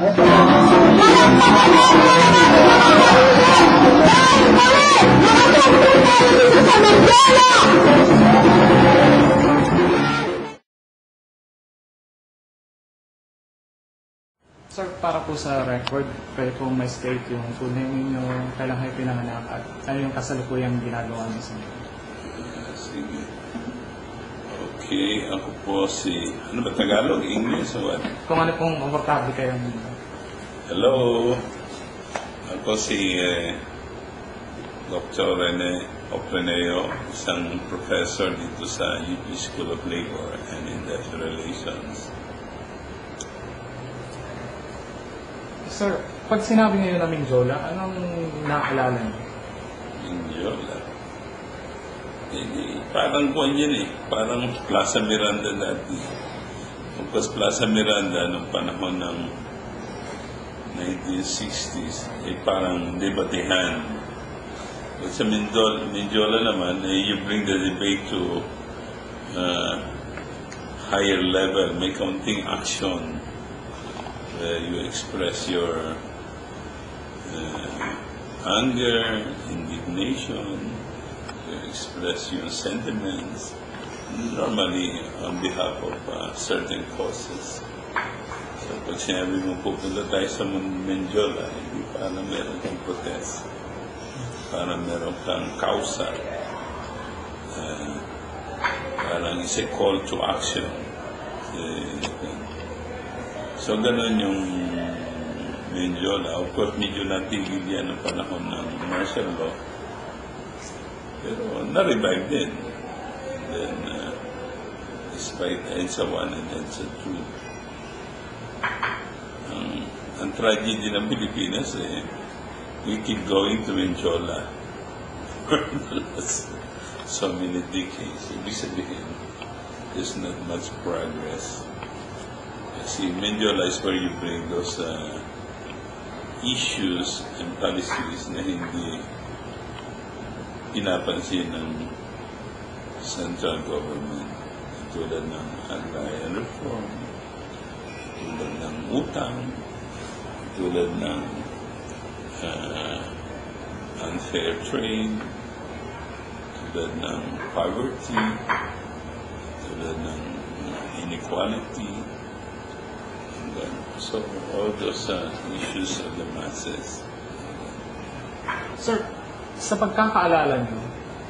Sir, para po sa record, pwede pong may state yung full name ninyo, kailan kayo pinanganak at ano yung kasalukuyang ginagawa niyo sa inyo. Sige. Okay, ako po si, ano ba, Tagalog, English, o what? Kung ano pong komportable kayo. Hello, ako si Dr. Rene Opreneo, isang professor dito sa UP School of Labor and Industrial Relations. Sir, pag sinabi ngayon na Mindiola, anong nakaalala niyo? Mindiola. Parang kuwan yan eh. Parang Plaza Miranda dati. Tapos Plaza Miranda noong panahon ng 1960s, parang debatehan. But sa Mindiola naman, you bring the debate to higher level, may counting action. You express your anger, indignation, you express your sentiments, normally on behalf of certain causes. So pag sinabi mo pupunta tayo sa Mindiola, hindi parang meron kang protest, parang meron kang kausa, parang is a call to action. So, ganun yung Mindiola. Of course, medyo natigil yan ng panahon ng martial law. Pero, na-revive din. And then, despite EDSA 1 and EDSA 2, ang tragedy ng Pilipinas, we keep going to Mindiola for the last so many decades. Ibig sabihin, there's not much progress. See, Mindiola is where you bring those issues and policies na hindi pinapansin ng central government, tulad ng agrarian reform, tulad ng utang, tulad ng unfair trade, tulad ng poverty, tulad ng inequality. So, all those issues of the masses. Sir, sa pagkakaalala niyo,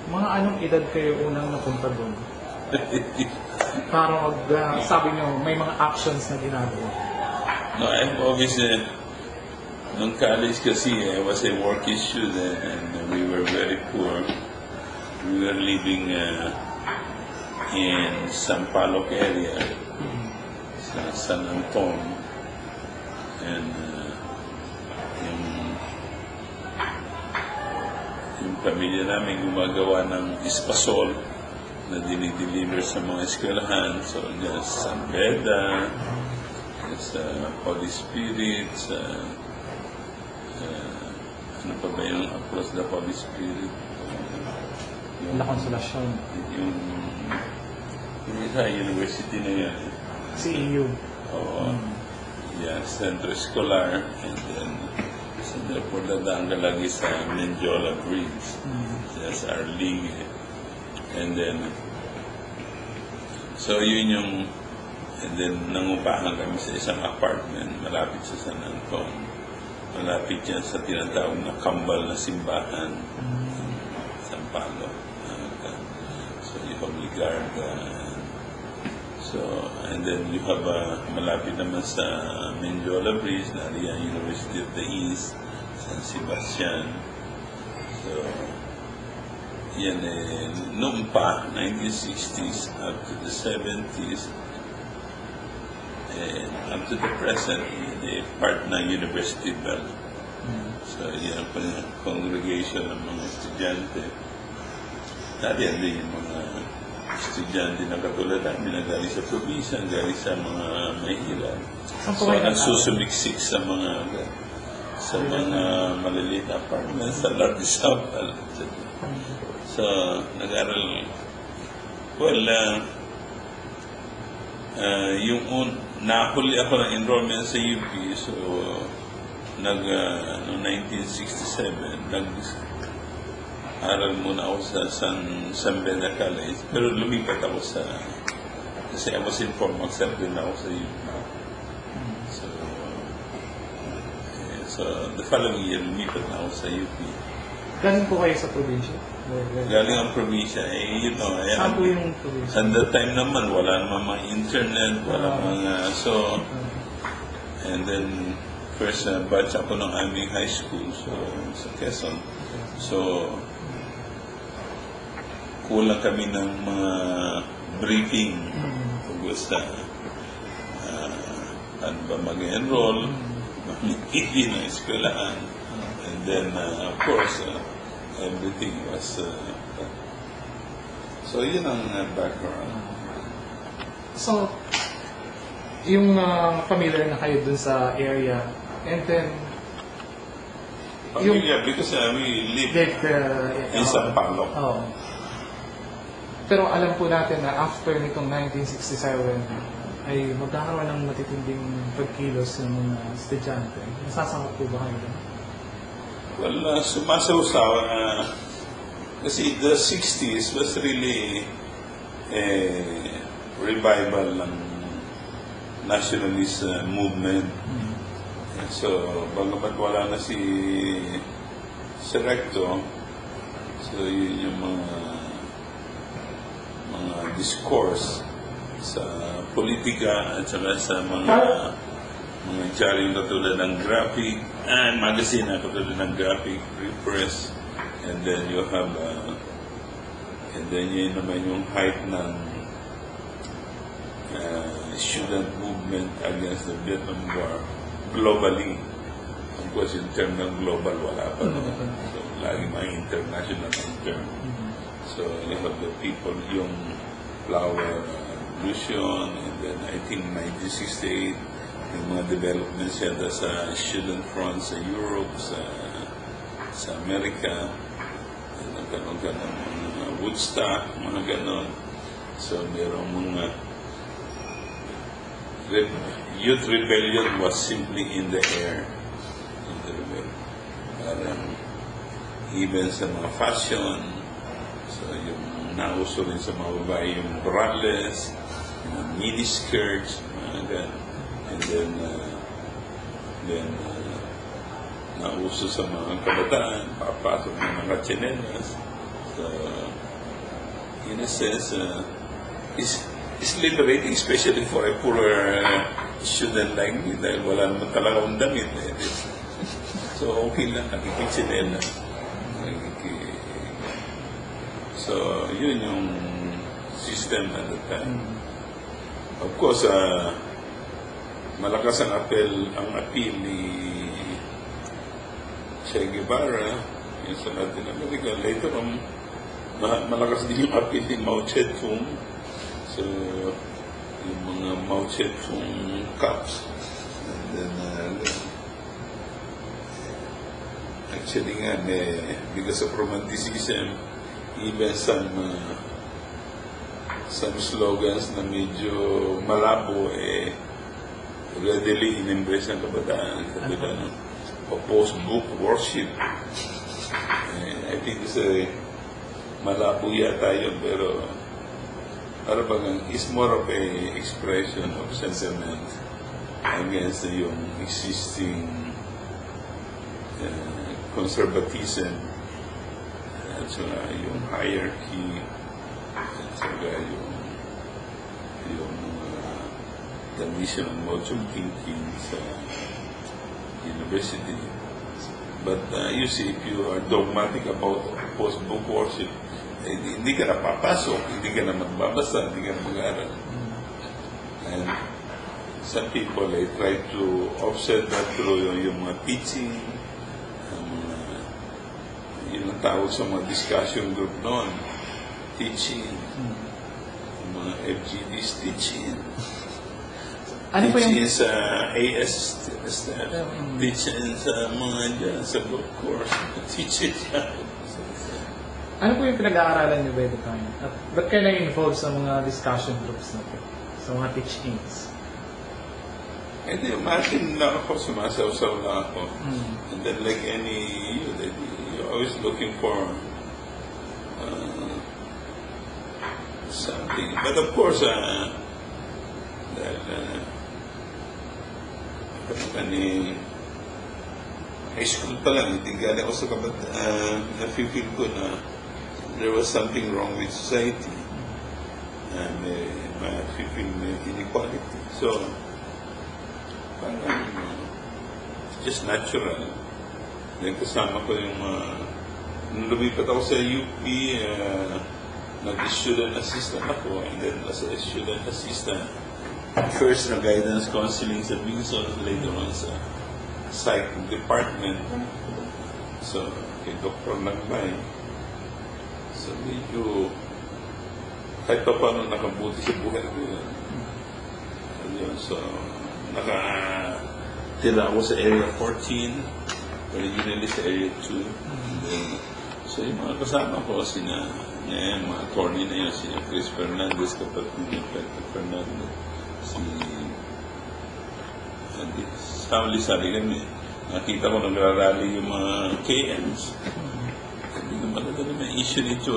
mga anong edad kayo unang napunta doon? Para sabi niyo, may mga actions na ginagawa. No, I'm always, nung college kasi, I was a working student and we were very poor. We were living in Sampaloc area, sa San Anton. And yung pamilya namin gumagawa ng espasol na dinideliver sa mga eskwelahan. So, there's San Beda, there's Holy Spirit, ano pa ba yung across the Holy Spirit? La Consolacion. Yung isa, university na yan. CEU. Oo. Yeah, Centro Escolar, and then Centro Portadanga lagi sa Mindiola Bridge. That's our league. And then, so yun yung, and then nangupahan kami sa isang apartment malapit sa San Anton. Malapit yan sa tinatawag na kambal na simbahan. San Palo. So you have Ligarda. So, and then you have malapit naman sa Mindiola Bridge, nariyan University of the East, San Sebastian. So, yan noong pa, 1960s up to the 70s, and up to the present, part ng University Bell. So, yan po yung congregation ng mga estudyante. Nariyan din yung mga estudyante na katulad namin na galing sa probinsya, galing sa mga mahirap. So, nagsusumiksik sa mga maliliit na apartments, sa large sample. So, nag-aral. Well, yung nahuli ako ng enrollment sa UP, so noong 1967, nag-aral muna ako sa San Beda College, pero lumipat ako kasi I was informed, mag-serve din ako sa UP. So the following year, lumipat na ako sa UP. Galing po kayo sa probinsya? Galing ang probinsya, Saan po yung probinsya? at that time naman, wala naman mga internet, wala and then, first batch ako ng aming high school, so, sa Quezon. So, kulang kami ng mga briefing tungkol sa ano ba mag-enroll, mamimili ng eskwelahan, and then, of course, everything was so yun ang background. So, yung familiar na kayo dun sa area, and then, Pamilya, because we live in Sampaloc. Oh. Pero alam po natin na after nitong 1967, ay magkakaroon ng matitinding pagkilos ng mga estudyante. Nasasangkot po ba kayo dun? Well, sumasaw-saw kasi the 60s was really a revival ng nationalist movement. So, bagamat wala na si Recto, so yun yung mga discourse sa politika at saka sa mga diaryong katulad ng graphic and magazine na katulad ng graphic, press, and then you have and then yun naman yung height ng student movement against the Vietnam War globally. Of course, in term ng global, wala pa naman. So, lagi mga international term. So, you have the people, yung flower revolution, and then I think 1968, yung mga developments yata sa student front sa Europe, sa America, nagkaroon ka ng mga Woodstock, mga ganon. So, merong mga youth rebellion was simply in the air. Parang even sa mga fashion, so yung nauso rin sa mga babae yung braless, miniskirts, mga ganon. And then nauso sa mga kabataan, papasok ng mga tsinelas. So, in a sense, it's liberating, especially for a poorer student like me, dahil wala naman talaga akong damit. So, okay lang, nakikitsinelas. So, yun yung system at the time. Of course, malakas ang appeal ni Che Guevara, yung sa Latin America. Later on, malakas din yung appeal ni Mao Zedong. So, yung mga Mao Zedong cups. And then, actually nga, because of romanticism, even some slogans na medyo malabo, readily in-embrace ng kabataan. Katulad post-book worship. I think malabo yata yun, pero it's more of a expression of sentiment against yung existing conservatism at saka yung hierarchy at saka yung traditional modes of thinking sa university. But you see, if you are dogmatic about post-book worship, hindi ka na papasok, hindi ka na magbabasa, hindi ka na mag-aaral. And some people, they try to offset that through yung mga teaching, yun ang tawag sa mga discussion group noon, teaching, mga FGDs teaching. Ano po yung teaching sa AS staff, teaching sa mga dyan, sa book course, teaching sa... Ano po yung pinag-aaralan niyo by the time? At ba't kayo nag-involve sa mga discussion groups na po? Sa mga teachings? Hindi, imagine lang ako, sumasaw-saw lang ako. Mm. And then like any youth, you're always looking for something. But of course, dahil high school pa lang, hindi galing ako sa kabat, na-feel ko na there was something wrong with society. Ma-feel inequality. So, parang just natural. Then kasama ko yung nung lumipat ako sa UP, nag-student assistant ako, and then as a student assistant, first na guidance counseling sa Bingson, later on sa psych department. So, kay Dr. Nagbay. So, medyo kahit pa paano nakabuti sa buhay ko yun. So, nakatira ako sa Area 14, originally sa Area 2. And then, so yung mga kasama ko, mga attorney na yun, sina Chris Fernandez, kapatid ni Peter Fernandez, sali kami. Nakita ko nagrarally yung mga KMs. Hindi ko malala na issue nito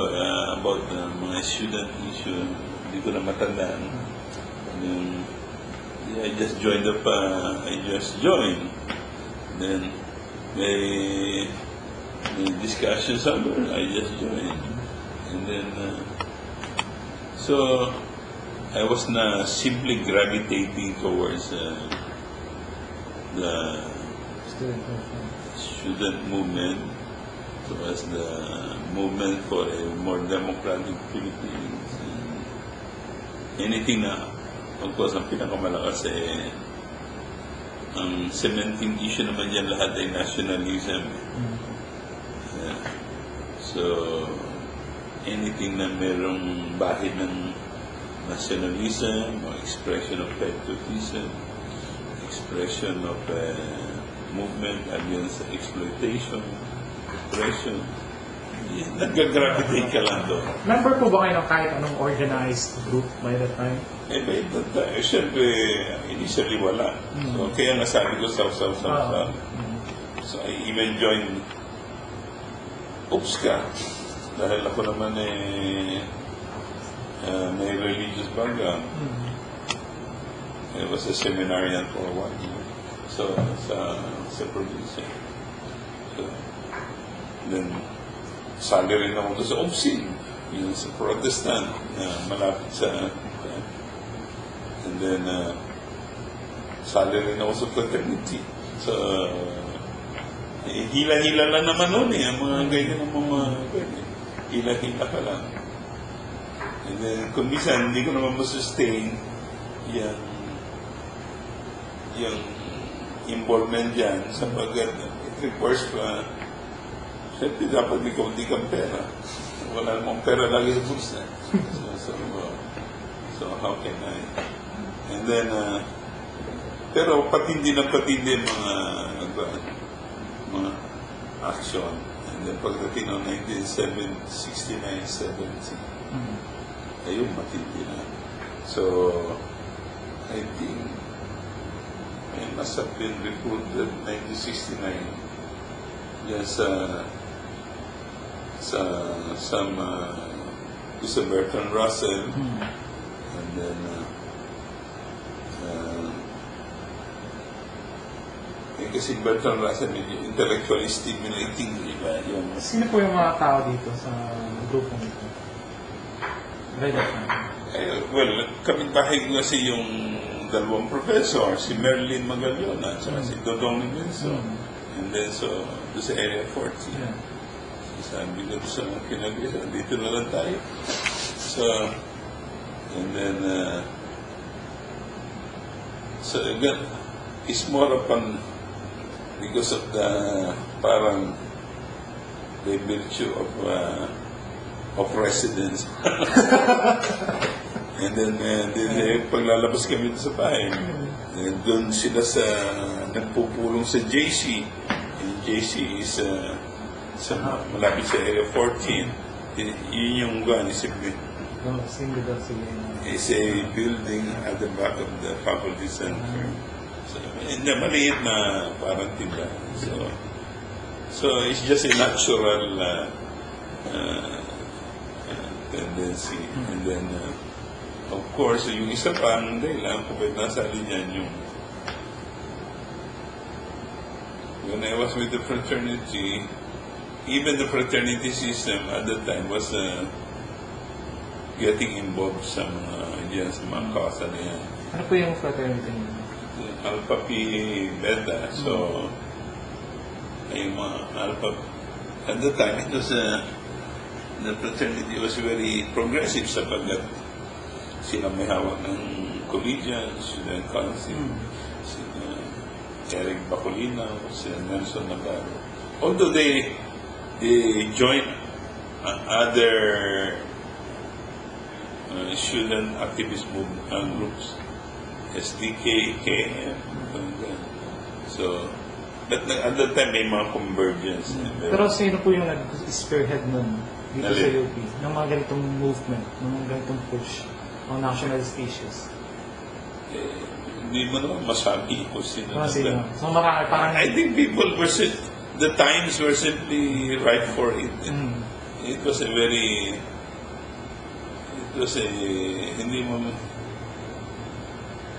about mga student issue. Hindi ko na matandaan. I just joined Then may discussions over. I just joined. And then so I was na simply gravitating towards the student movement, towards the movement for a more democratic Philippines. Anything na, of course, ang pinakamalakas ang cementing issue naman yan lahat ay nationalism. So, anything na merong bahid ng nationalism or expression of patriotism, expression of movement against exploitation, oppression, nag-gravitate ka lang doon. Member po ba kayo ng kahit anong organized group by that time? By that time, siyempre, initially wala. So, kaya nga sabi ko, So, I even joined UPSCA. Dahil ako naman may religious background. I was a seminarian for a while. So, sa probinsya. So, then, sali rin ako sa UPSIN, yun sa Protestant, malapit sa... And then, sali rin ako sa fraternity. So, hila-hila lang naman nun ang mga ganyan ng mga ganyan. Hila-hila ka lang. And then, kung minsan, hindi ko naman masustain yung involvement dyan sapagkat it requires pa siyempre dapat may kaunti kang pera. Wala namang pera lagi sa bulsa. So how can I? And then, pero patindi mga action. And then pagdating ng 1969-70, ayun, matindi na. So, I think I must have been recruited 1969 yan sa Bertrand Russell, and then kasi Bertrand Russell medyo intellectually stimulating, diba? Sino po yung mga tao dito sa grupong ito? By that time? Well, kaming bahay ko kasi yung dalawang professor, si Merlin Magallon at si Dodong Benson. And then, so, doon sa Area 40. Yeah. Sabi ko sa kinag-isa, dito na lang tayo. So, and then, so again, it's more upon, because of the, parang, the virtue of residence. And then, paglalabas kami sa bahay, doon sila nagpupulong sa JC. And JC is malapit sa Area 14. Yun yung is a building at the back of the faculty center. So, hindi, maliit na parang tindahan. So it's just a natural tendency. And then, of course, yung isa pa, ang dahilan kung ba't nasali niyan yung when I was with the fraternity, even the fraternity system at that time was getting involved sa mga kausa na yan. Ano po yung fraternity niyo? Alpha Pi Beta. So, yung mga Alpha, at the time, it was, the fraternity was very progressive sapagkat sila may hawak ng collegian, student council, sila Eric Bacolina, sila Nelson Navarro. Although they joined other student activist groups, SDK, KM, so, but at that time may mga convergence. Pero sino po yung nag-spearhead nun dito sa UP ng mga ganitong movement, ng mga ganitong push on nationalist issues? Hindi mo naman masabi kung sino. Sino? So parang I think people were the times were simply right for it. It was hindi mo,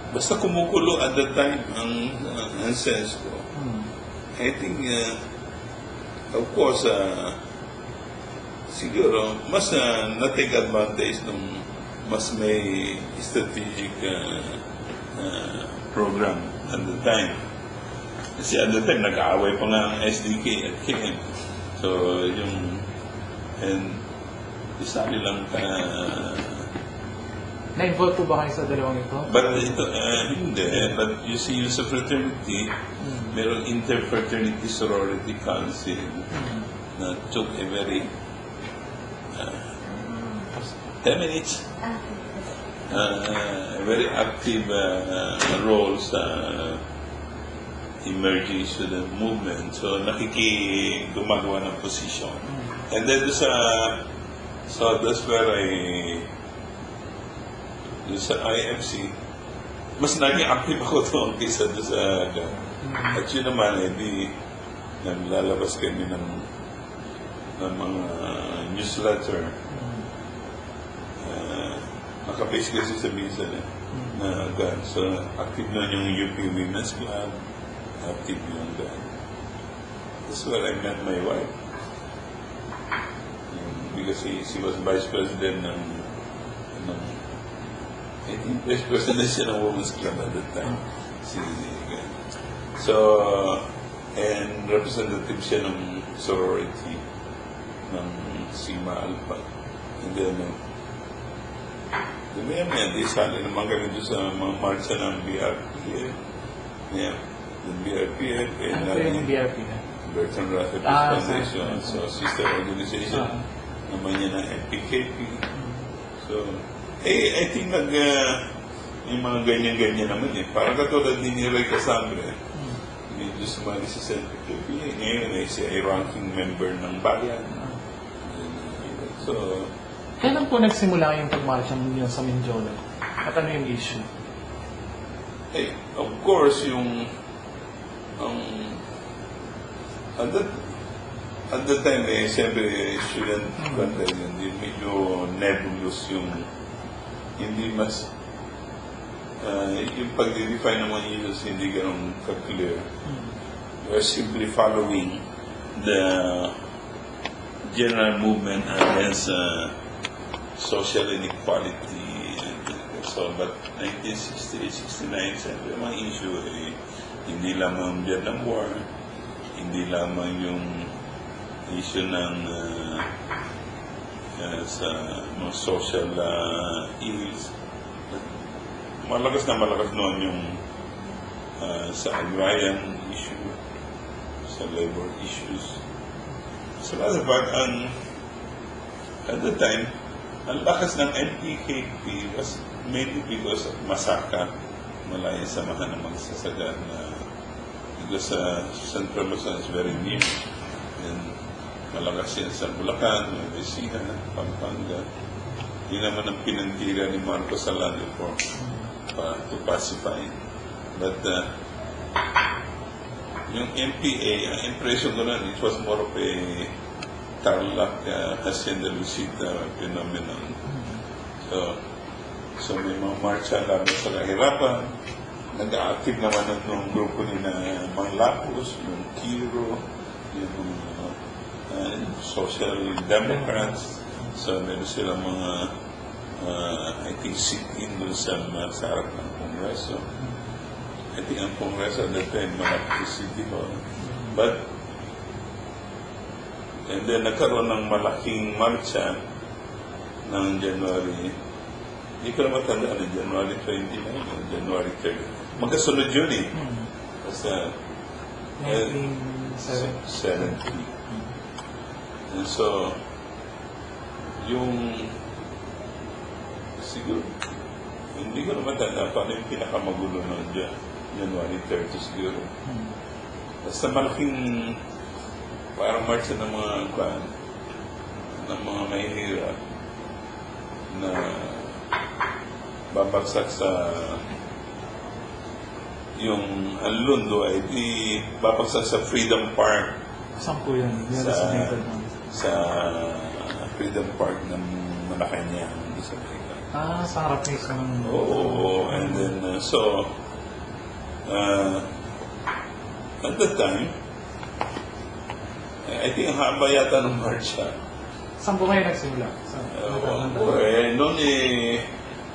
basta kumukulo at that time ang sense ko. I think, of course, siguro, mas na-take advantage nung mas may strategic program at the time. Kasi at the time, nag-aaway pa nga ang SDK at KM. So, and isali lang na-involve po ba kayo sa dalawang ito? But ito, hindi. But you see, yung sa fraternity, meron interfraternity sorority council na took a very 10 minutes a very active role sa emerging student movement. So gumagawa ng position. And then so that's where sa IFC, mas naging active ako doon kaysa doon sa at yun naman, naglalabas kami ng mga newsletter. Nakabase kasi sa Minsan na GAN. So, active na yung UP Women's Club, active yung GAN. That's where I met my wife. Because she was vice president ng I think vice president siya ng Women's Club at that time. So, and representative siya ng sorority ng Sigma Alpha. And then, di sali naman kami doon sa mga marcha ng BRPF. Yeah, the BRPF. Ano po yung BRP na? Bertrand Russell Foundation. So, sister organization naman niya ng MPKP. So, I think yung mga ganyan-ganyan naman eh. Parang katulad ni Ray Casambre, medyo sumali sa MPKP. Ngayon siya ay ranking member ng bayan. So, kailan po nagsimula yung pagmarcha ninyo sa Mindoro? At ano yung issue? Of course, at that time, siyempre, student content, hindi medyo nebulous hindi mas, yung pag-define ng mga issues, hindi ganun ka-clear. We're simply following the general movement against social inequality. So, but 1968, 69, siyempre, mga issue hindi lamang Vietnam War, hindi lamang yung issue ng sa mga social ills. Malakas noon yung sa agrarian issue, sa labor issues. Sa lahat at the time, ang lakas ng NPKP was mainly because of Masaka, Malaya Samahan ng Magsasaga na because Central Luzon is very near. And malakas yan sa Bulacan, Nueva Pampanga. Yun naman ang pinantira ni Marcos Salado to pacify. But Yung MPA, ang impression ko nun, it was more of a Tarlac, Hacienda Lucita phenomenon. So may mga marcha laban sa kahirapan. Nag-active naman ng grupo ni na Mang Lapus, yung Kiro, yung Social Democrats. So meron silang mga, I think, sit-in doon sa harap ng Kongreso. I think ang Kongreso at that time, malapit sa City Hall. And then nagkaroon ng malaking marcha ng January. Hindi ko na matandaan, January 29 o January 30. Magkasunod yun eh. Basta 1970. And so, yung siguro, hindi ko na matandaan paano yung pinakamagulo ng January 30 siguro. Basta malaking parang marcha ng mga mahihirap na babagsak sa yung Anlundo ay di babagsak sa Freedom Park. Saan po yan? Sa Freedom Park ng Malacanang sa Amerika. Sa harap mismo ng... Oo, and then at that time, I think haba yata ng marcha. Saan po kayo nagsimula? Noon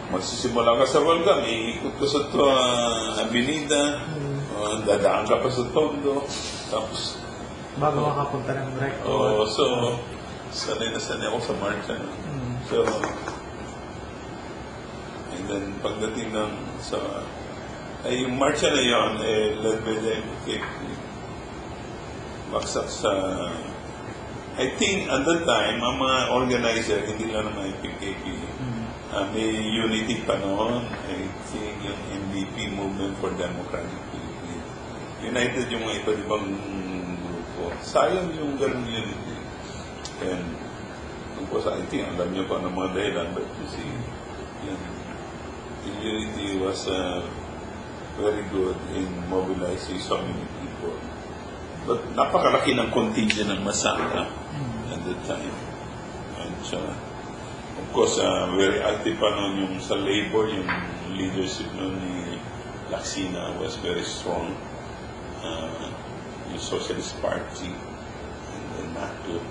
magsisimula ka sa Volga, iikot ka sa Avenida, dadaan ka pa sa Tondo, tapos... Bago makapunta ng record. So, sanay na sanay ako sa marcha. So, and then pagdating ng yung marcha na yun, led by the MPKP, baksak sa... I think at that time, ang mga organizer, hindi lang ng MPKP, may unity pa noon. I think yung NDP, Movement for Democratic Philippines. United yung mga iba't ibang grupo. Sayang yung ganun unity. And, of course, I think, alam niyo pa ng mga dahilan, but you see, the unity was very good in mobilizing so many people. But napakalaki ng contingent ng masaka at that time. And of course, very active pa noon yung sa labor, yung leadership noon ni Laksina was very strong. Yung Socialist Party, and then NATO.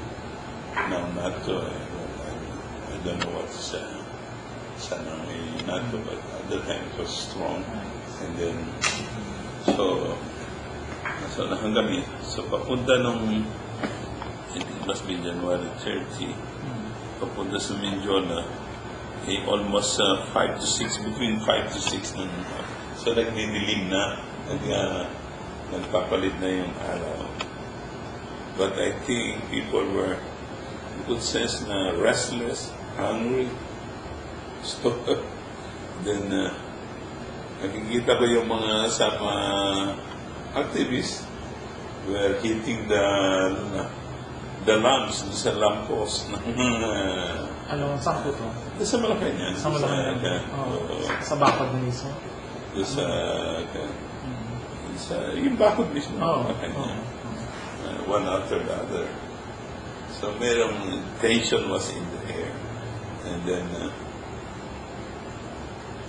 Now NATO, I don't know what's sana NATO, but at that time it was strong. And then, so hanggang so papunta nung, it must be January 30, papunta sa Mindiola, almost 5 to 6, between 5 to 6 ng so nagdidilim na, nagpapalit na yung araw. But I think people were, you could sense na restless, hungry, starved. Then, nakikita ko yung mga sama activists were hitting the lamps sa lamppost ng saan po to? sa Malacanang. Sa Malacanang. Sa bakod mismo? Yung bakod mismo ng Malacanang. One after the other. So merong tension was in the air. And then,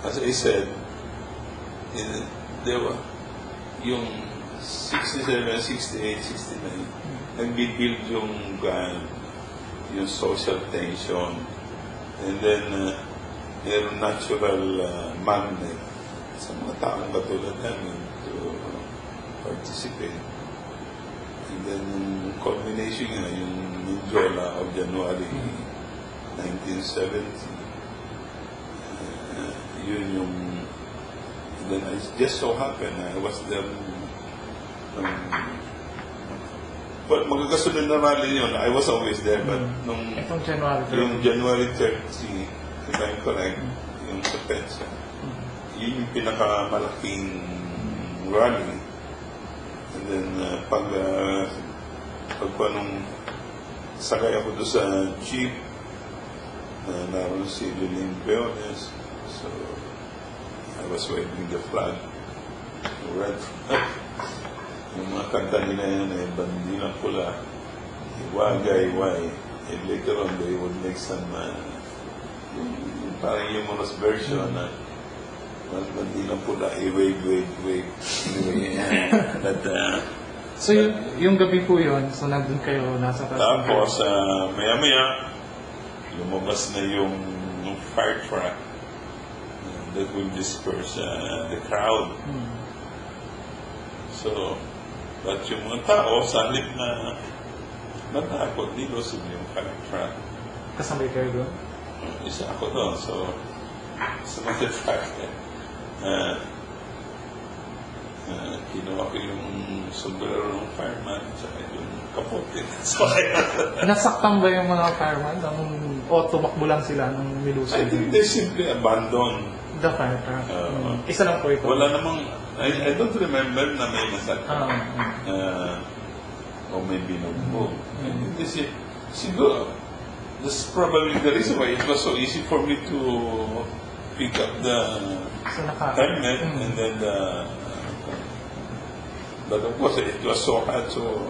as I said, there were yung 67, 68, 69, nag-build yung social tension. And then, yung natural magnet sa mga taong katulad namin to participate. And then, yung culmination nga, yung Mindiola of January 1970, yun yung then it just so happened I was there but magkakasunod na rally yun. I was always there, but nung yung January 30, if I'm correct, yung sa PEDSA, yun yung pinakamalaking rally. And then pag nung sakay ako doon sa jeep, naroon si Lillian Beones, so I was waving the flag, the red flag. yung mga kanta nila yan, Bandilang Pula, Wagay, Why, and later on they would make some, yung parang humorous version na, Bandilang Pula, wave, wave, wave. Anyway, but, So yung gabi po yun, so nandun kayo, nasa taas. tapos, maya-maya, lumabas na yung fire truck that will disperse the crowd. So, but yung mga tao, sa halip na natakot, nilusog yung fire truck. Kasabay kayo doon? Isa ako doon, so sa mga truck, kinuha ko yung sombrero ng fireman at saka yung kapote. So, Nasaktan ba yung mga fireman? O tumakbo lang sila nung nilusog? I think they simply abandoned. The fire truck. Isa lang po ito. Wala namang, I don't remember na may nasaktan. O may binugbog. Kasi, siguro, that's probably the reason why it was so easy for me to pick up the So, helmet and then but of course, it was so hot, so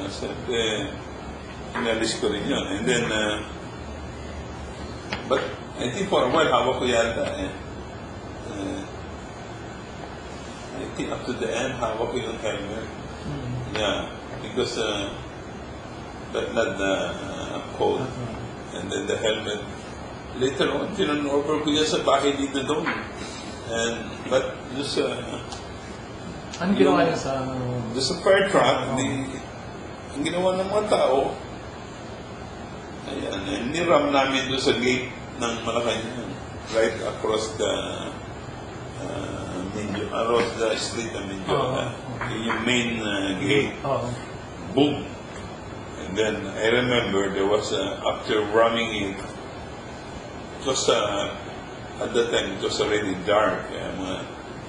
siyempre, inalis ko rin yun. And then, but I think for a while, hawak ko yata I think up to the end, hawak ko yung helmet. Yeah, because but not the coat. And then the helmet. Later on, tinurn-over ko yan sa bahay dito doon. But just Ano ginawa niya sa... Doon sa fire truck, ang ginawa ng mga tao, ayan, niram namin doon sa gate ng Malacanang, right across the across the street of Mindiola. Yung main gate. Boom! And then, I remember there was, after ramming it was, at that time, it was already dark.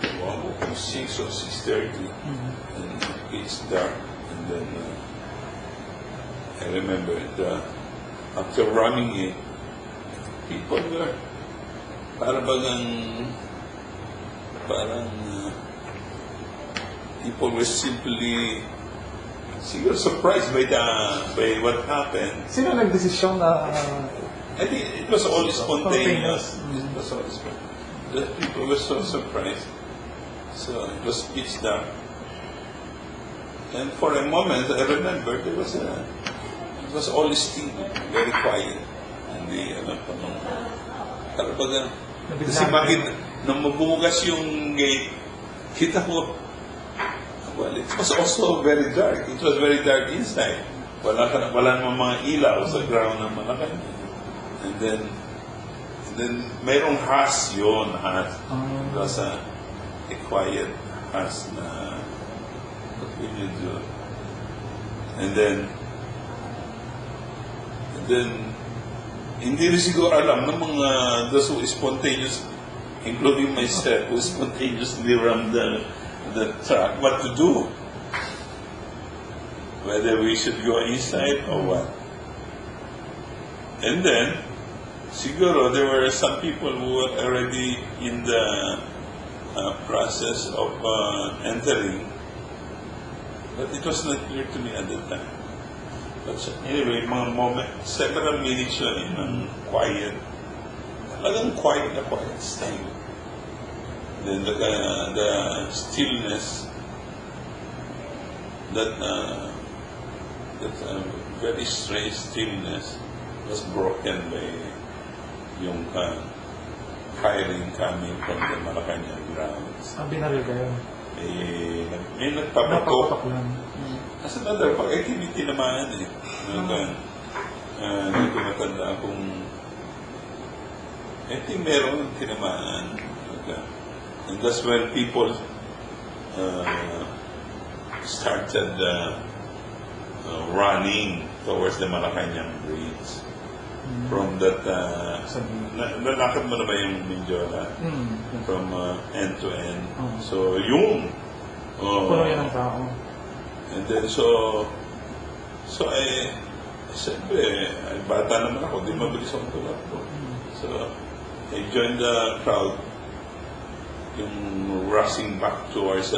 Mga 6 or 6:30, and it's dark. And then I remember after running it, people were parang people were simply siguro surprised by what happened. Sino nagdesisyon na... I think it was all spontaneous. It was all spontaneous. The people were so surprised. So it was pitch dark. And for a moment, I remember it was all still, very quiet. And kasi bakit, nang mabugas yung gate, kita ko, well, it was also very dark. It was very dark inside. Wala namang mga ilaw sa ground ng Malacanang. And then mayroong has yun, has. It was a quiet has na what will you do? And then hindi rin siguro alam ng mga those who spontaneous, including myself, who spontaneously rammed the truck, what to do, whether we should go inside or what. And then siguro there were some people who were already in the process of entering, but it was not clear to me at the time. But anyway, mga moment, several minutes yun ng quiet, talagang quiet na quiet style. Then the stillness, that very strange stillness was broken by yung firing coming from the Malacanang grounds. Binaril kayo? May nagpapatok. lang. As another activity naman hindi ko matanda kung I think meron tinamaan. And that's when people started running towards the Malacanang Bridge. From that, nalakad mo na ba yung Mindiola? From end to end. So, yung... Puno yan ang tao. And then, so siyempre, bata naman ako, di mabilis akong tulad ko. So, I joined the crowd, yung rushing back towards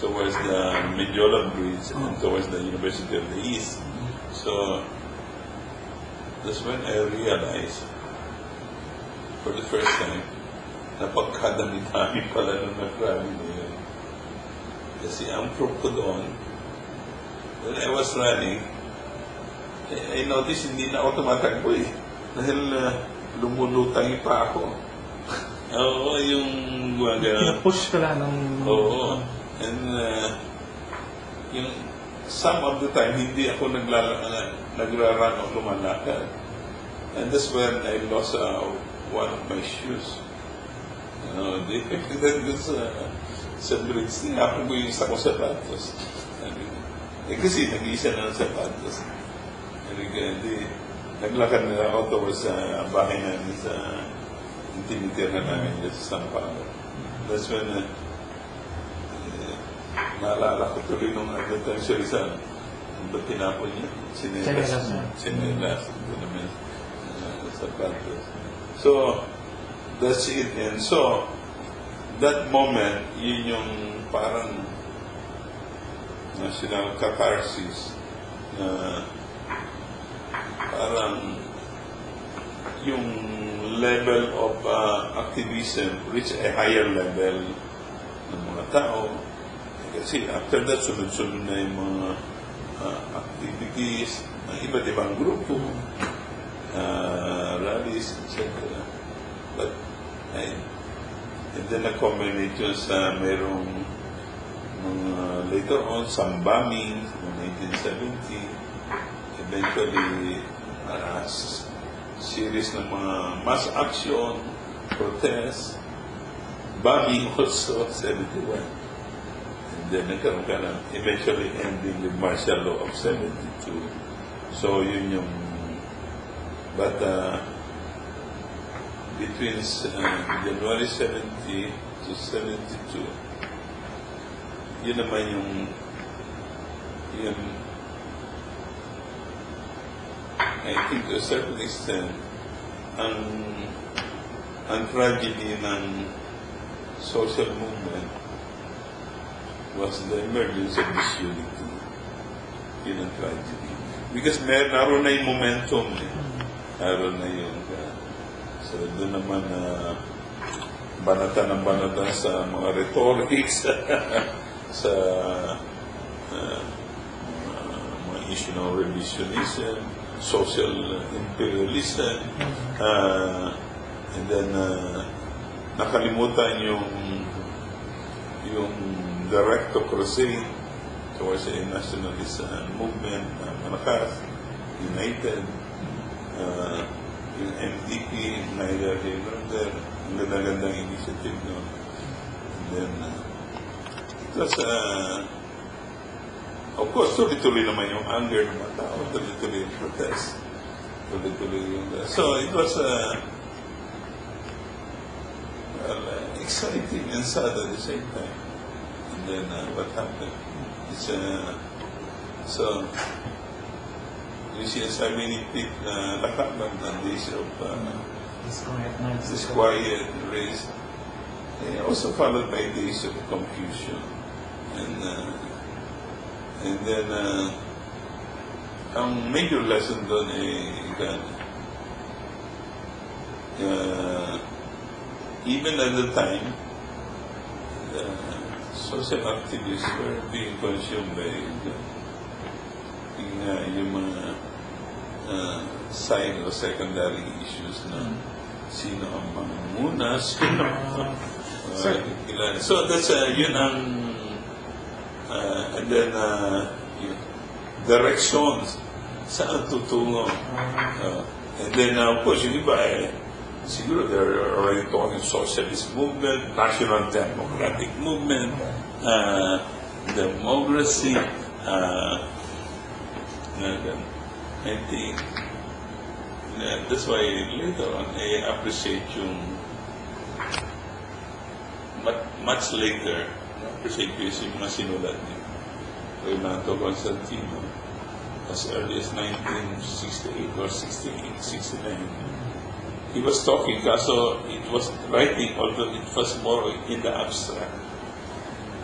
towards the Mendiola Bridge and towards the University of the East. So that's when I realized, for the first time, na pagkadami-dami pala nung nag-rally na yun. Kasi ang proof ko doon, when I was running, I noticed hindi na ako tumatakbo eh. Dahil lumulutang pa ako. Oo, yung gumagana. Pina-push ka lang ng... Oo. And yung some of the time, hindi ako nagrarun o lumalakad. And that's when I lost one of my shoes. Sa bridge, tinapon ko yung isa ko sapatos. Kasi nag-iisa na ng sapatos. Naglakad na ako towards sa bahay namin sa tinitira namin sa San Pablo. That's when naalala ko tuloy nung agad siya Rizal. Ba't tinapon niya? Sinelas. Sapatos. So, that's it. And so, that moment, yun yung parang national catharsis na parang yung level of activism reach a higher level ng mga tao. Kasi after that, sunod-sunod na yung mga activities ng iba't ibang grupo, rallies, etc. But, and then nag-combinate yun sa merong later on, some bombing in 1970, eventually, series ng mga mass action, protests, bombing also, 71. And then nagkaroon ka ng eventually ending with martial law of 72. So, yun yung, but between January 70 to 72, yun naman yung I think to a certain extent, ang tragedy ng social movement was the emergence of this unity. Yun ang tragedy. Because naroon na yung momentum eh. Naroon na yun. So doon naman banata ng banata sa mga rhetorics, sa mga issue ng revisionism, social imperialism, and then nakalimutan yung direct crusade towards a nationalist movement, malakas, united, yung MDP, neither here nor there, ang ganda-gandang initiative noon. And then, it was, of course, tuloy-tuloy naman yung anger ng mga tao, tuloy-tuloy yung protest, tuloy-tuloy yung... So, it was exciting and sad at the same time. And then, what happened? It's, so, you see, as I mean, it nakakabang ng days of this quiet race, also followed by days of confusion. And then, ang major lesson doon even at the time, social activists were being consumed by yung mga side or secondary issues na sino ang mamuna, sino ilan. So that's yun ang and then yun, directions saan tutungo. And then of course yung iba siguro they're already talking socialist movement, national democratic movement, democracy, I think that's why later on I appreciate yung much later appreciate ko yung mga sinulat ni Renato Constantino as early as 1968 or 68, 69. He was talking, so it was writing, although it was more in the abstract.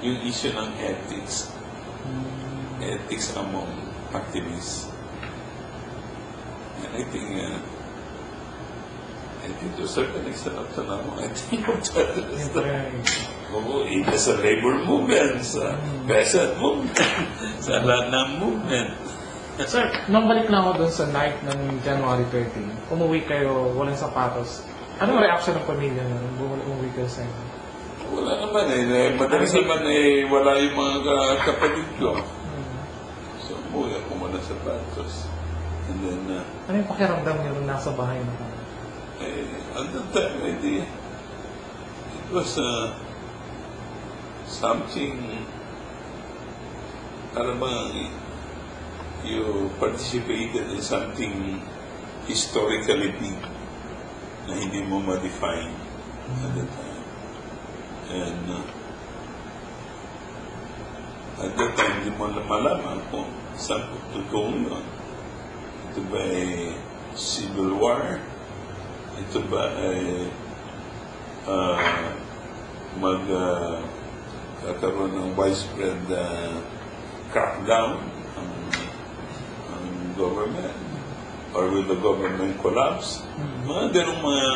yung issue ng ethics. Ethics among activists. And I think to a certain extent up to now, I think of that as even sa labor movement, sa peasant movement, sa lahat ng movement. Sir, nung balik na ako doon sa night ng January 13, umuwi kayo, walang sapatos. Anong reaction ng pamilya nyo nung umuwi kayo sa inyo? Wala naman madalas naman wala yung mga kapatid ko. So, umuwi ako muna sa sapatos. And then, ano yung pakiramdam nyo nung nasa bahay na kayo? at that time, it was something, para bang you participated in something historically big na hindi mo ma-define at that time. And at that time, hindi mo malaman kung saan totoo yun. Ito ba ay civil war? Ito ba ay kakaroon ng widespread crackdown ang government? Or will the government collapse? Mga ganong mga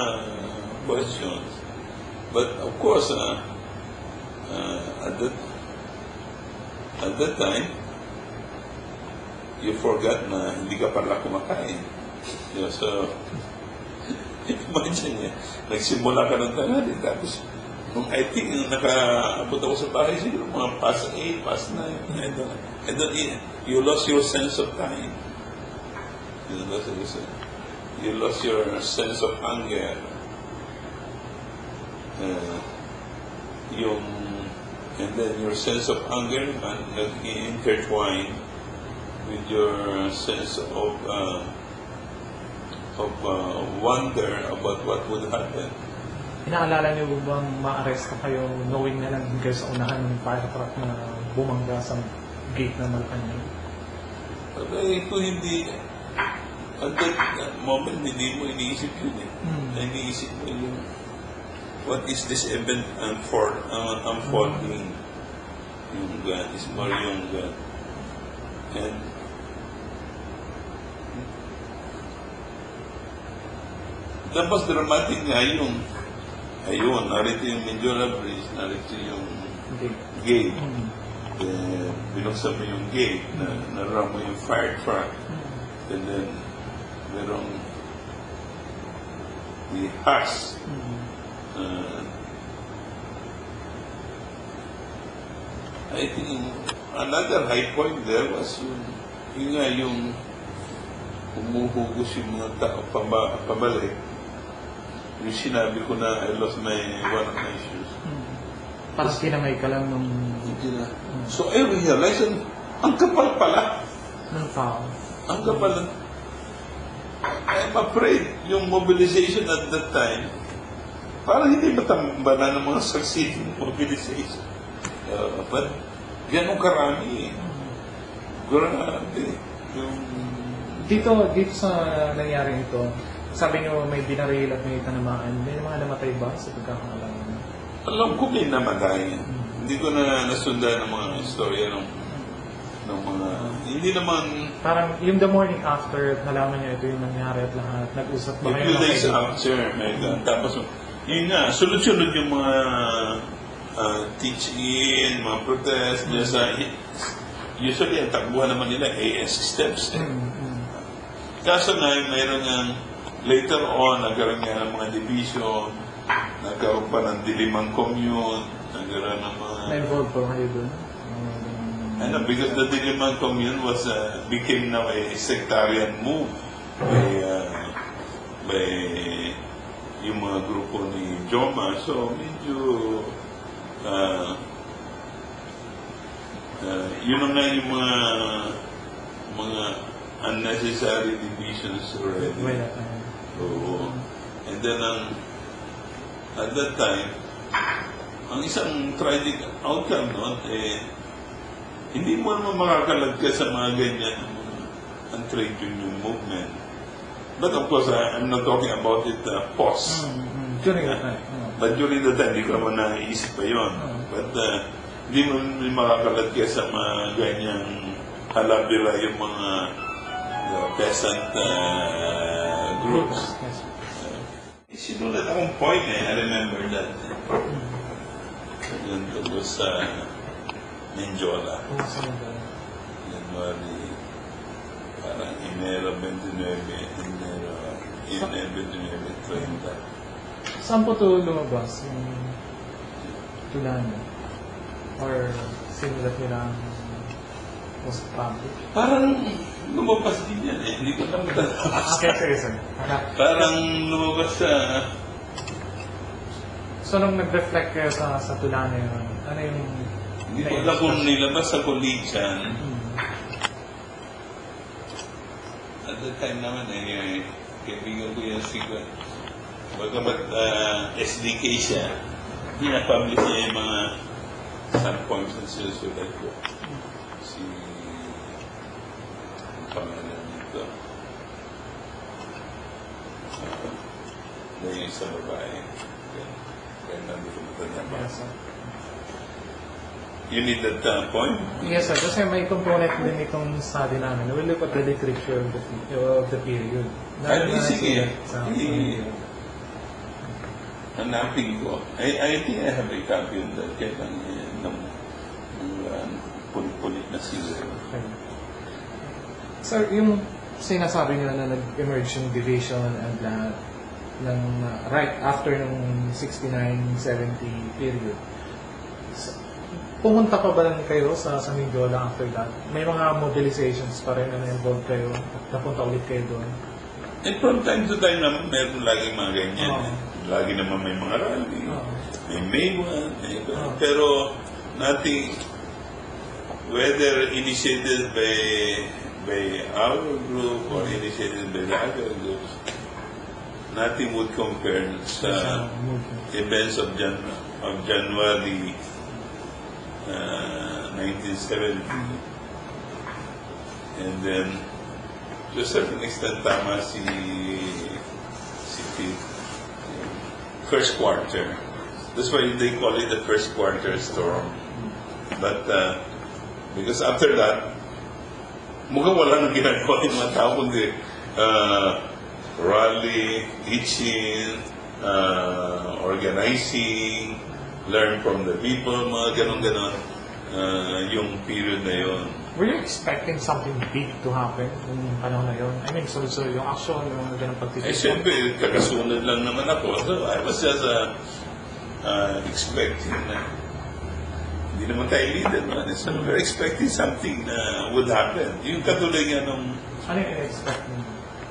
questions. But of course, at that time, you forgot na hindi ka pala kumakain. So, imagine niya, nagsimula ka ng tanghali, tapos, I think, nakaabot ako sa bahay, siguro mga past 8, past 9, and then you lost your sense of time. You lost your sense of hunger. And then your sense of hunger nag-intertwine with your sense of wonder about what would happen. Inaalala niyo bang ma-arrest kayo knowing na lang kayo sa unahan ng fire truck na bumangga sa gate ng Malacanang? Kung hindi, at that moment, hindi mo iniisip yun Iniisip mo yung, what is this event unfolding? Yung God is more yung God. And the most dramatic nga yung, ayun, narito yung Mindoro Bridge, narito yung gate. Binuksan mo yung gate, naram mo yung fire truck. And then, merong the hush. I think another high point there was yung umuhugos yung mga tao pabalik. Yung sinabi ko na I lost one of my shoes. Parang kinamay ka lang nung... So I realized, ang kapal pala. ng tao. Ang kapal. I'm afraid yung mobilization at that time, parang hindi matambana ng mga succeeding mobilization. But ganun karami Grabe. Dito sa nangyari ito, sabi niyo may binaril at may tanamaan. May mga namatay ba sa pagkakaalam niyo? Alam ko may namatay. Hindi ko na nasundan ng mga istorya ng mga... Hindi naman... Parang yung the morning after, nalaman niya ito yung nangyari at lahat. Nag-usap ba kayo? A few days after, tapos yun nga, sunod-sunod yung mga teach-in, mga protest. Usually, ang takbuhan naman nila, AS steps. Kaso nga, mayroon nga, later on, nagkaroon nga ng mga division, nagkaroon pa ng dilimang commune, nagkaroon ng mga... Na-involve po kayo doon? Because the Diliman commune became now a sectarian move by yung mga grupo ni Joma. So, medyo yun na nga yung mga unnecessary divisions already. So, and then at that time, ang isang tragic outcome noon, hindi mo naman makakalag ka sa mga ganyan ang trade union movement. But of course, I'm not talking about it post. During that time. But during that time, hindi ko naman naisip pa yun. But Hindi mo makakalat ka sa mga ganyang halabira yung mga peasant groups. Yes. Sinulat akong point I remember that. Yun tungkol sa Menjola. Kung saan ba? January, parang Enero 29, Enero 30. Saan po ito lumabas? Yung Tulano? Or sinulat nila ang post-public? Parang lumabas din yan eh. Hindi ko lang matalabas. Okay, sir. Parang lumabas sa... So, nung nag-reflect kayo sa Tulano yun, ano yung... Hindi ko alam kung nilabas sa Colican. At the time naman eh, kaibigan ko yan si Gwen. Bagamat SDK siya, pinapublish niya yung mga some points na sinusulat ko. Si... ang pangalan nito. Na yung sa babae. Kaya nandito matanda. Yes, sir. You need that point? Yes, sir. Kasi may component din itong study namin. We look at the literature of the period. Ay, sige. Sa- Hanapin ko. I think I have a copy of that. Kaya lang ng pulit-pulit na sila. Okay. Sir, yung sinasabi nila na nag-emerge yung division and right after ng 69-70 period, pumunta pa ba lang kayo sa Mindiola after that? May mga mobilizations pa rin na involved kayo at napunta ulit kayo doon? And from time to time naman, meron lagi mga ganyan. Lagi naman may mga rally. May May 1, may iba. Pero nothing, whether initiated by our group or initiated by the other groups, nothing would compare sa events of January 1970. And then, to a certain extent, tama si Pete. First quarter. That's why they call it the first quarter storm. But, because after that, mukhang wala nang ginagawa yung mga tao, kundi rally, teaching, organizing, learn from the people, mga ganon-ganon, yung period na yun. Were you expecting something big to happen yung panahon na yun? I mean, so yung action, yung ganang pagtitigil? Siyempre, kakasunod lang naman ako. So, I was just expecting na hindi naman tayo leader man. So, we're expecting something na would happen. Yung katulad nga nung Ano yung in-expect mo?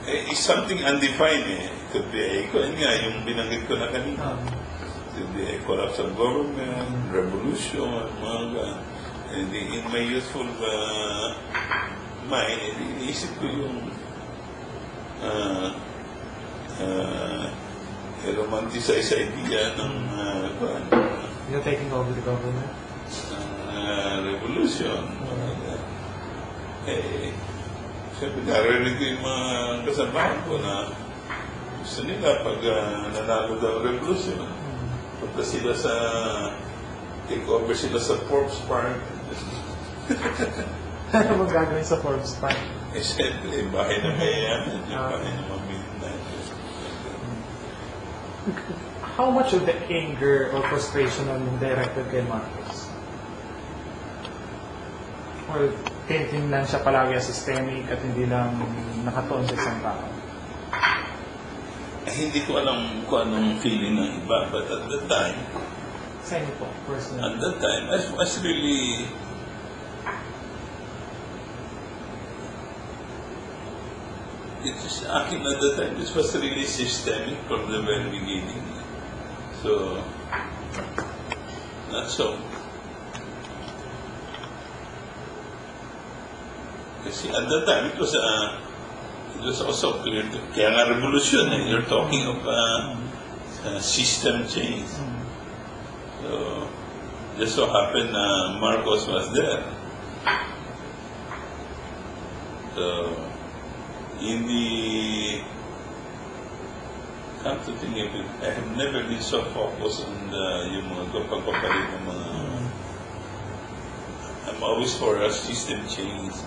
is something undefined eh. Could be, yung binanggit ko na kanina. Could be a collapse of government, revolution, mga in my youthful mind, iniisip ko yung romanticize idea ng You're taking over the government? revolution. Siyempre, narinig ko yung mga kasamahan ko na gusto nila pag nanalo daw revolution. Punta sila sa take over sila sa Forbes Park. Ano bang gagawin sa Forbes Park? Siyempre, bahay na mayayaman. Yung bahay na mamilin. How much of the anger or frustration ang directed kay Marcos? Or tinitingnan siya palagi as systemic at hindi lang nakatuon sa isang tao? Hindi ko alam kung anong feeling ng iba, but at that time, Sa inyo po, personally? I was really akin at that time, this was really systemic from the very beginning. So, not so. Kasi at that time, it was also clear. Kaya nga revolution, you're talking of system change. So, just so happened Marcos was there. So, come to think of it, I have never been so focused on yung mga pagpapalit ng mga always for a system change.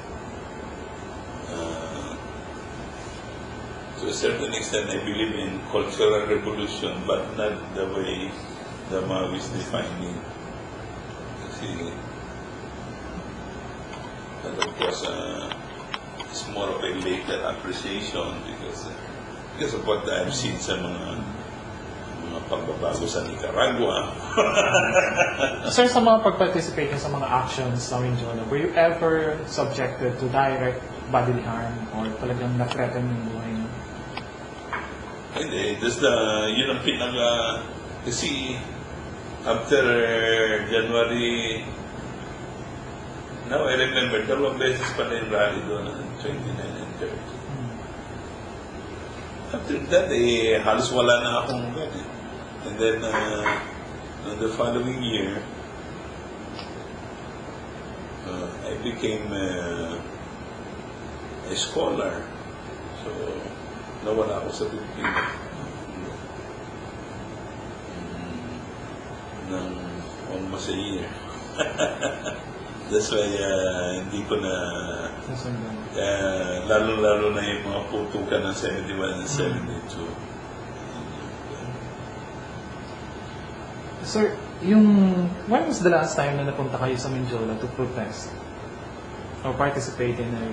To a certain extent, I believe in cultural revolution, but not the way the Maoists define it. Kasi, but of course, it's more of a later appreciation because of what I've seen sa mga pagbabago sa Nicaragua. Sir, sa mga pag-participate niyo sa mga actions sa Mindiola, were you ever subjected to direct bodily harm or talagang na-threaten yung buhay niyo? Hindi, yun ang kasi after January, now I remember, 2 beses pa na yung rally doon, 29 and 30. After that, halos wala na akong gano'n. And then, the following year, I became a scholar. So, nawala ako sa Pilipinas ng almost a year. That's why hindi ko na lalo-lalo na yung mga putukan ng 71 and 72. Sir, when was the last time na napunta kayo sa Mindiola to protest? Or participate in a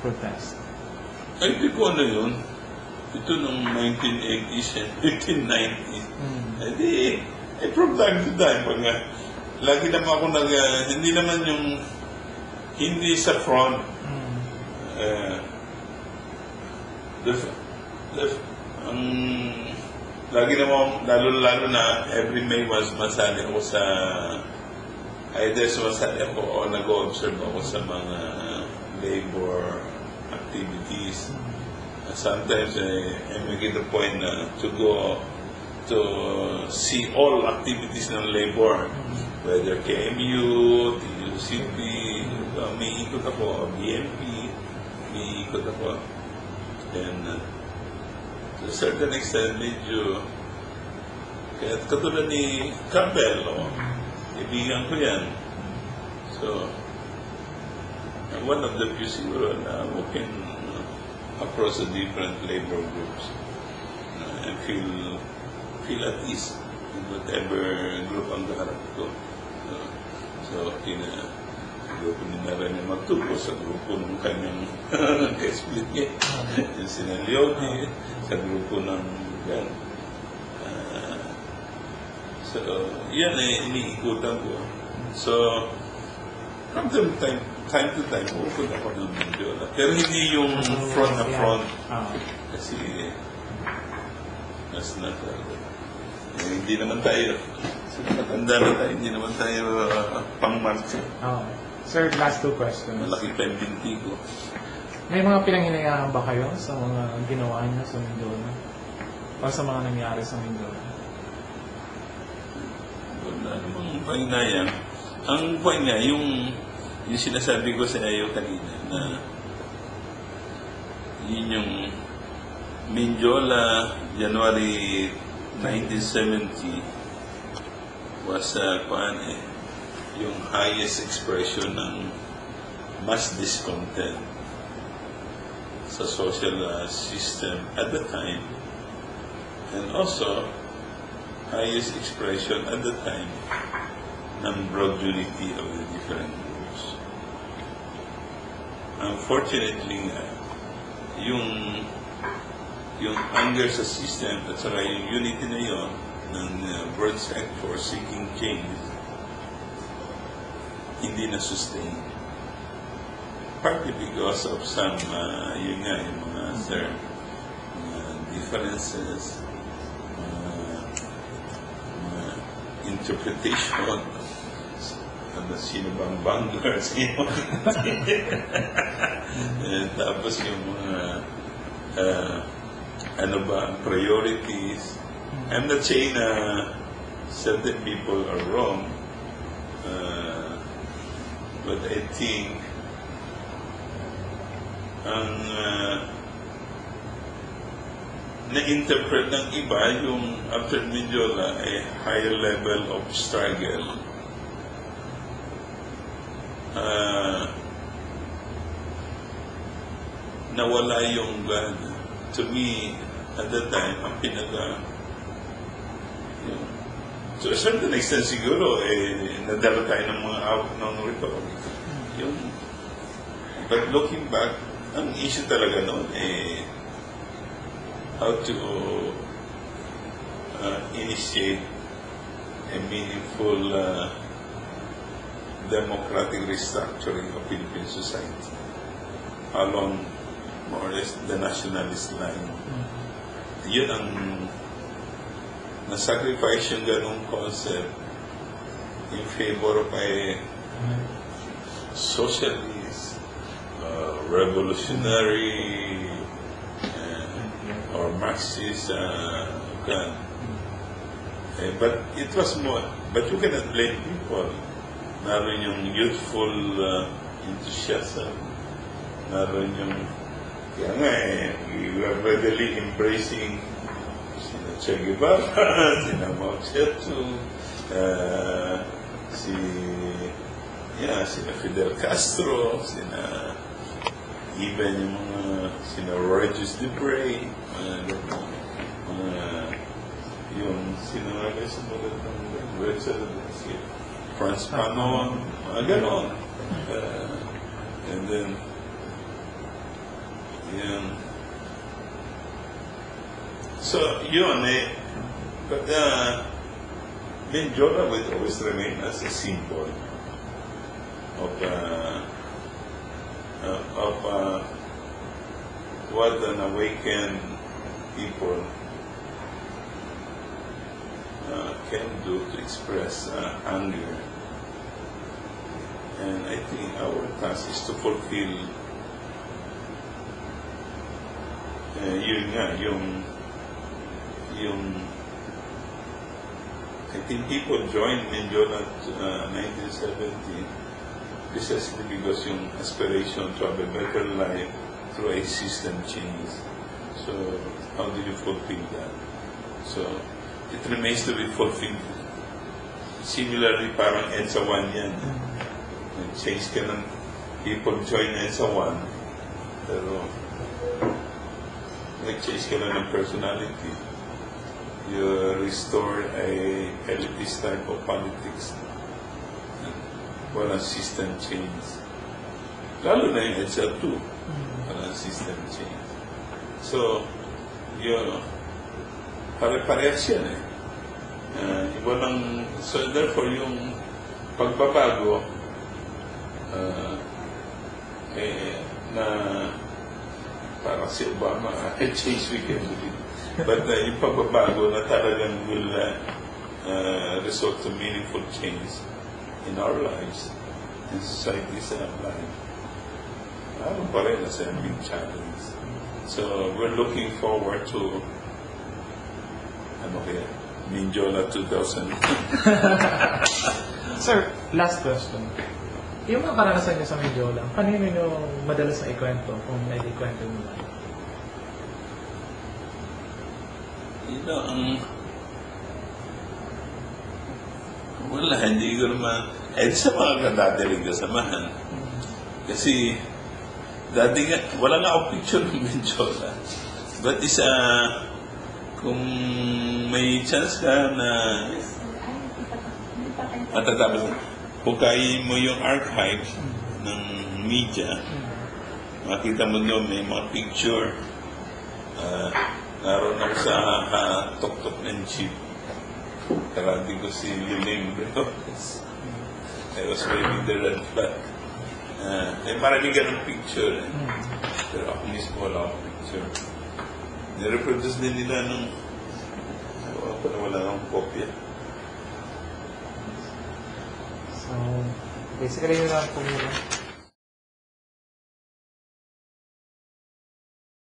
protest? Ay, hindi ko ano yun. Ito noong 1980s and 1990s. From time to time, lagi naman ako hindi naman yung, hindi sa front. Lagi naman, lalo na, every May was masali ako either sumasali ako o nag-observe ako sa mga labor activities. Sometimes I make it a point to go to see all activities ng labor, whether KMU, TUCP, may ikot ako, BNP, may ikot ako. And to a certain extent, medyo, kaya katulad ni Campbell, ibigan ko yan. So, one of the few siguro na working across the different labor groups and feel at ease in whatever group ang kaharap ko. So, sa grupo ni Narene Magtubo, sa grupo ng kanyang ka-split niya, yung Sinaliote, sa grupo ng yan. So, yan iniikutan ko. So, from time to time, ukod ako ng Mindiola. Pero hindi yung front na front. Kasi, mas na hindi naman tayo, matanda na tayo, hindi naman tayo pang-marcha. Sir, last 2 questions. Malaki pa yung binti ko. May mga pinanghinayaan ba kayo sa mga ginawa niyo sa Mindiola? O sa mga nangyari sa Mindiola? Wala namang panghinayang. Ang point niya, yung sinasabi ko sa iyo kanina na yun yung Mindiola, January 1970 was yung highest expression ng mass discontent sa social system at the time, and also highest expression at the time ng broad unity of the different groups. Unfortunately, yung anger sa system at saka yung unity na yun ng World Act for Seeking Change hindi na sustain. Partly because of some yung mga differences, interpretation, sino bang bangler, sino tapos yung mga ano ba ang priorities. I'm not saying certain people are wrong, but I think ang na-interpret ng iba yung after Mindiola ay higher level of struggle nawala yung gana. To me, at that time, ang to a certain extent siguro, nadala tayo ng mga out ng Republic. But looking back, ang issue talaga noon, how to initiate a meaningful democratic restructuring of Philippine society along more or less the nationalist line. Yun ang na-sacrifice yung ganong concept in favor of a socialist, revolutionary, or Marxist plan. But it was more, but you cannot blame people. Naroon yung youthful enthusiasm, naroon yung, kaya nga we were readily embracing sina Che Guevara, sina Mao Zedong, sina Fidel Castro, even yung mga, sina Regis Debray, yung sinungaling sa mga Franz Fanon, mga ganon. And then, so, yun but Menjola will always remain as a symbol of what an awakened people can do to express anger. And I think our task is to fulfill I think people joined Menjola 1970 precisely because yung aspiration to have a better life through a system change. So how do you fulfill that? So it remains to be fulfilled. Similarly, parang EDSA 1 yan. Change ka ng people join EDSA 1, pero nag-change ka lang ng personality. You restore a elitist type of politics. Walang system change. Lalo na yung EDSA 2. Walang system change. So, pare-parehas yan iba lang, so therefore yung pagbabago na para si Obama, change we can do. But yung pagbabago na talagang will result to meaningful change in our lives, in society's life. Ano pa rin as a big challenge. So we're looking forward to Menjola 2000. Sir, last question. Yung mga karanasan niyo sa Menjola, kanino niyo madalas na ikwento kung may ikwento niyo? Wala, hindi ko naman, sa mga kadadaling kasamahan. Kasi, dati nga, wala nga akong picture ng Menjola. But kung may chance ka na matatapos, kung kaya mo yung archive ng media, makita mo doon may mga picture. Naroon ako sa tok-tok ng jeep. Karati ko si Liling Briones. I was waving the red flag. Maraming ganun picture. Pero ako mismo wala akong picture. Nireproduce din nila nung wala akong kopya. So, basically yun lang po muna.